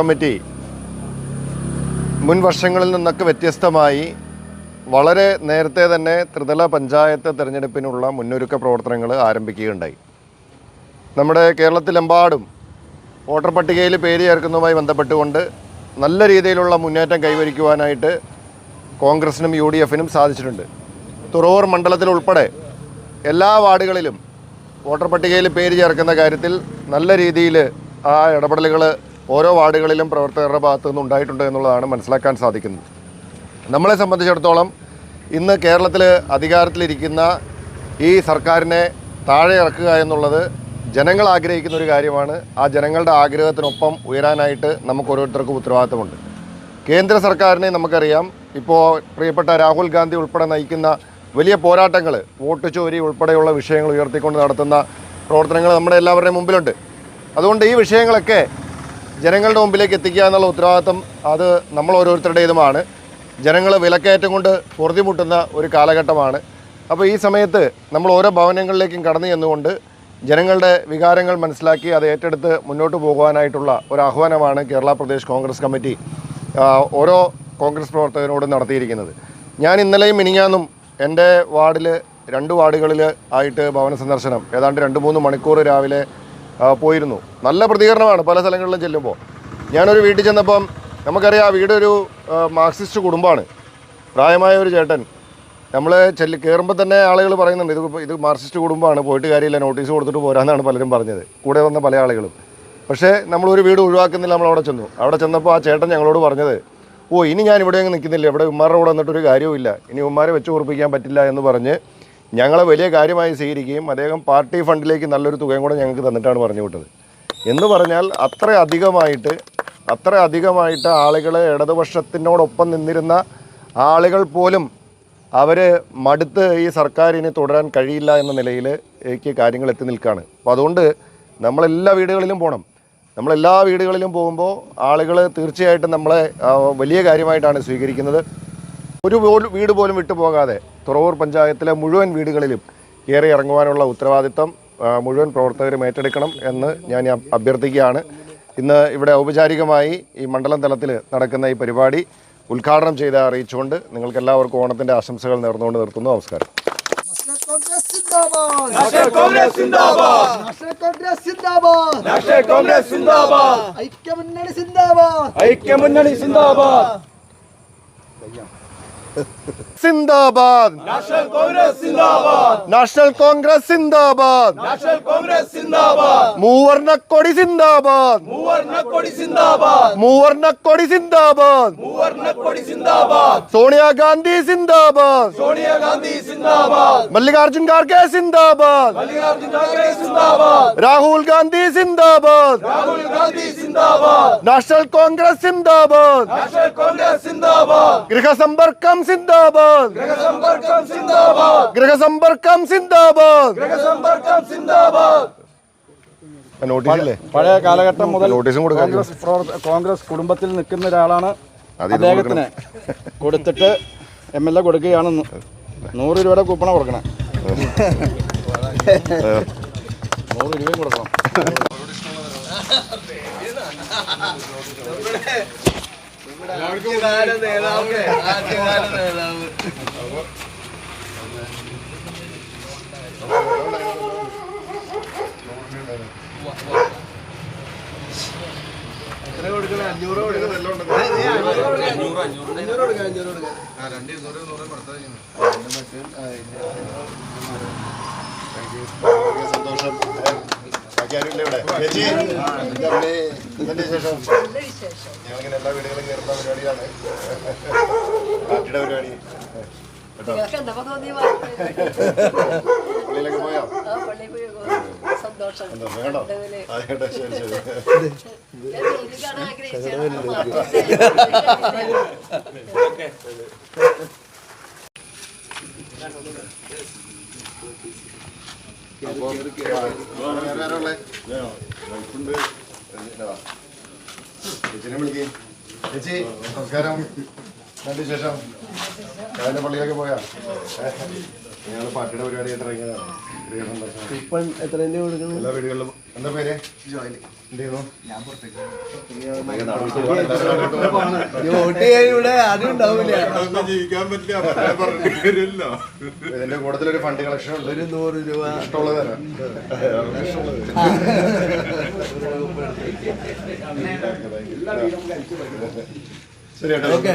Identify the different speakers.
Speaker 1: Committee മുൻ വർഷങ്ങളിൽ നിന്നൊക്കെ വ്യത്യസ്തമായി വളരെ നേരത്തെ തന്നെ ത്രിതല പഞ്ചായത്ത് തിരഞ്ഞെടുപ്പിനുള്ള മുന്നൊരുക്ക പ്രവർത്തനങ്ങൾ ആരംഭിക്കുകയുണ്ടായി. നമ്മുടെ കേരളത്തിലെമ്പാടും വോട്ടർ പട്ടികയിൽ പേര് ചേർക്കുന്നതുമായി ബന്ധപ്പെട്ടുകൊണ്ട് നല്ല രീതിയിലുള്ള മുന്നേറ്റം കൈവരിക്കുവാനായിട്ട് കോൺഗ്രസിനും UDFനും സാധിച്ചിട്ടുണ്ട്. തുറവൂർ മണ്ഡലത്തിൽ ഉൾപ്പെടെ എല്ലാ വാർഡുകളിലും വോട്ടർ പട്ടികയിൽ പേര് ചേർക്കുന്ന കാര്യത്തിൽ നല്ല രീതിയിൽ ആ ഇടപെടലുകൾ ഓരോ വാർഡുകളിലും പ്രവർത്തകരുടെ ഭാഗത്തു നിന്ന് ഉണ്ടായിട്ടുണ്ട് എന്നുള്ളതാണ് മനസ്സിലാക്കാൻ സാധിക്കുന്നത്. നമ്മളെ സംബന്ധിച്ചിടത്തോളം ഇന്ന് കേരളത്തിൽ അധികാരത്തിലിരിക്കുന്ന ഈ സർക്കാരിനെ താഴെ ഇറക്കുക എന്നുള്ളത് ജനങ്ങൾ ആഗ്രഹിക്കുന്ന ഒരു കാര്യമാണ്. ആ ജനങ്ങളുടെ ആഗ്രഹത്തിനൊപ്പം ഉയരാനായിട്ട് നമുക്ക് ഓരോരുത്തർക്കും ഉത്തരവാദിത്തമുണ്ട്. കേന്ദ്ര സർക്കാരിനെ നമുക്കറിയാം, ഇപ്പോൾ പ്രിയപ്പെട്ട രാഹുൽ ഗാന്ധി ഉൾപ്പെടെ നയിക്കുന്ന വലിയ പോരാട്ടങ്ങൾ, വോട്ട് ചോരി ഉൾപ്പെടെയുള്ള വിഷയങ്ങൾ ഉയർത്തിക്കൊണ്ട് നടത്തുന്ന പ്രവർത്തനങ്ങൾ നമ്മുടെ എല്ലാവരുടെയും മുമ്പിലുണ്ട്. അതുകൊണ്ട് ഈ വിഷയങ്ങളൊക്കെ ജനങ്ങളുടെ മുമ്പിലേക്ക് എത്തിക്കുക എന്നുള്ള ഉത്തരവാദിത്തം അത് നമ്മൾ ഓരോരുത്തരുടേതുമാണ്. ജനങ്ങൾ വിലക്കയറ്റം കൊണ്ട് പൊറുതിമുട്ടുന്ന ഒരു കാലഘട്ടമാണ്. അപ്പോൾ ഈ സമയത്ത് നമ്മൾ ഓരോ ഭവനങ്ങളിലേക്കും കടന്നു ചെന്നുകൊണ്ട് ജനങ്ങളുടെ വികാരങ്ങൾ മനസ്സിലാക്കി അത് ഏറ്റെടുത്ത് മുന്നോട്ട് പോകുവാനായിട്ടുള്ള ഒരു ആഹ്വാനമാണ് കേരള പ്രദേശ് കോൺഗ്രസ് കമ്മിറ്റി ഓരോ കോൺഗ്രസ് പ്രവർത്തകരോടും നടത്തിയിരിക്കുന്നത്. ഞാൻ ഇന്നലെയും മിനിഞ്ഞാന്നും എൻ്റെ വാർഡിൽ 2 വാർഡുകളിൽ ആയിട്ട് ഭവന സന്ദർശനം ഏതാണ്ട് 2-3 മണിക്കൂർ രാവിലെ പോയിരുന്നു. നല്ല പ്രതികരണമാണ് പല സ്ഥലങ്ങളിലും ചെല്ലുമ്പോൾ. ഞാനൊരു വീട്ടിൽ ചെന്നപ്പം നമുക്കറിയാം, ആ വീടൊരു മാർക്സിസ്റ്റ് കുടുംബമാണ്. പ്രായമായ ഒരു ചേട്ടൻ. നമ്മൾ കയറുമ്പോൾ തന്നെ ആളുകൾ പറയുന്നുണ്ട്, ഇത് മാർക്സിസ്റ്റ് കുടുംബമാണ്, പോയിട്ട് കാര്യമില്ല, നോട്ടീസ് കൊടുത്തിട്ട് പോരാന്നാണ് പലരും പറഞ്ഞത്, കൂടെ വന്ന പല ആളുകളും. പക്ഷേ നമ്മളൊരു വീട് ഒഴിവാക്കുന്നില്ല. നമ്മളവിടെ ചെന്നു. അവിടെ ചെന്നപ്പോൾ ആ ചേട്ടൻ ഞങ്ങളോട് പറഞ്ഞത്, ഇനി ഞാൻ ഇവിടെ അങ്ങ് നിൽക്കുന്നില്ല, ഇവിടെ ഉമ്മാരുടെ കൂടെ വന്നിട്ടൊരു കാര്യമില്ല, ഇനി ഉമ്മാരെ വെച്ച് ഉറപ്പിക്കാൻ പറ്റില്ല എന്ന് പറഞ്ഞ് ഞങ്ങളെ വലിയ കാര്യമായി സ്വീകരിക്കുകയും അദ്ദേഹം പാർട്ടി ഫണ്ടിലേക്ക് നല്ലൊരു തുകയും കൂടെ ഞങ്ങൾക്ക് തന്നിട്ടാണ് പറഞ്ഞു വിട്ടത്. എന്ന് പറഞ്ഞാൽ അത്ര അധികമായിട്ട് ആളുകളെ ഇടതുപക്ഷത്തിനോടൊപ്പം നിന്നിരുന്ന ആളുകൾ പോലും അവർ മടുത്ത് ഈ സർക്കാരിന് തുടരാൻ കഴിയില്ല എന്ന നിലയിലേക്ക് കാര്യങ്ങൾ എത്തി നിൽക്കുകയാണ്. അപ്പോൾ അതുകൊണ്ട് നമ്മളെല്ലാ വീടുകളിലും പോകണം. നമ്മളെല്ലാ വീടുകളിലും പോകുമ്പോൾ ആളുകൾ തീർച്ചയായിട്ടും നമ്മളെ വലിയ കാര്യമായിട്ടാണ് സ്വീകരിക്കുന്നത്. ഒരു വീട് പോലും വിട്ടുപോകാതെ തുറവൂർ പഞ്ചായത്തിലെ മുഴുവൻ വീടുകളിലും കയറി ഇറങ്ങുവാനുള്ള ഉത്തരവാദിത്തം മുഴുവൻ പ്രവർത്തകരും ഏറ്റെടുക്കണം എന്ന് ഞാൻ അഭ്യർത്ഥിക്കുകയാണ്. ഇന്ന് ഇവിടെ ഔപചാരികമായി ഈ മണ്ഡലം തലത്തിൽ നടക്കുന്ന ഈ പരിപാടി ഉദ്ഘാടനം ചെയ്ത് അറിയിച്ചുകൊണ്ട് നിങ്ങൾക്ക് എല്ലാവർക്കും ഓണത്തിൻ്റെ ആശംസകൾ നേർന്നുകൊണ്ട് നിർത്തുന്നു. നമസ്കാരം. സിന്ദാബാദ്. നാഷണൽ കോൺഗ്രസ് സിന്ദാബാദ്. നാഷണൽ കോൺഗ്രസ് സിന്ദാബാദ്. നാഷണൽ കോൺഗ്രസ് സിന്ദാബാദ്. മൂവർണ്ണക്കൊടി സിന്ദാബാദ്. മൂവർണ്ണക്കൊടി സിന്ദാബാദ്. മൂവർണ്ണക്കൊടി സിന്ദാബാദ്. മൂവർണ്ണക്കൊടി സിന്ദാബാദ്. സോണിയാഗാന്ധി സിന്ദാബാദ്. സോണിയാഗാന്ധി സിന്ദാബാദ്. മല്ലികാർജുൻ ഖാർഗെ സിന്ദാബാദ്. മല്ലികാർജുൻ ഖാർഗെ സിന്ദാബാദ്. രാഹുൽ ഗാന്ധി സിന്ദാബാദ്. രാഹുൽ ഗാന്ധി സിന്ദാബാദ്. നാഷണൽ കോൺഗ്രസ് സിന്ദാബാദ്. നാഷണൽ കോൺഗ്രസ് സിന്ദാബാദ്. ഗൃഹസമ്പർക്കം സിന്ദാബാദ്. ഗൃഹസമ്പർക്കം സിന്ദാബാദ്. ഗൃഹസമ്പർക്കം സിന്ദാബാദ്. ഗൃഹസമ്പർക്കം സിന്ദാബാദ്. നോട്ടീസില്ലേ? പഴയ കാലഘട്ടം മുതൽ കോൺഗ്രസ് കുടുംബത്തിൽ നിൽക്കുന്ന ഒരാളാണ്. അദ്ദേഹത്തിന് കൊടുത്തിട്ട് MLA കൊടുക്കുകയാണ്. 100 രൂപയുടെ കൂപ്പണ കൊടുക്കണം. 100 രൂപയും കൊടുക്കണം. സന്തോഷം. ഞങ്ങളിങ്ങനെ എല്ലാ വീടുകളും കയറുന്ന പരിപാടിയാണ്. പാർട്ടിയുടെ പരിപാടി. പള്ളിയിലൊക്കെ പോയോ? സന്തോഷം കേട്ടോ. ആയിക്കോട്ടെ, ശരി ശരി. ചേച്ചിനെ വിളിക്കേ. ചേച്ചി നമസ്കാരം. ശേഷം രാവിലെ പള്ളിയിലൊക്കെ പോയാ? ഞങ്ങൾ പാർട്ടിയുടെ പരിപാടിയായിട്ട് ഇറങ്ങിയതാണ്.
Speaker 2: ഇപ്പം എത്ര കൊടുക്കണം?
Speaker 1: എല്ലാ വീടുകളിലും. എന്താ പേര്? എന്ത് ചെയ്യുന്നു?
Speaker 2: വോട്ട് ചെയ്യാൻ ഇവിടെ ആരും ഉണ്ടാവില്ല.
Speaker 1: ഇതിന്റെ കൂട്ടത്തിലൊരു ഫണ്ട് കളക്ഷൻ ഉണ്ട്.
Speaker 2: ഒരു 100 രൂപ
Speaker 1: ഇഷ്ടമുള്ളത് തരാം. ശരി,
Speaker 2: ഓക്കെ.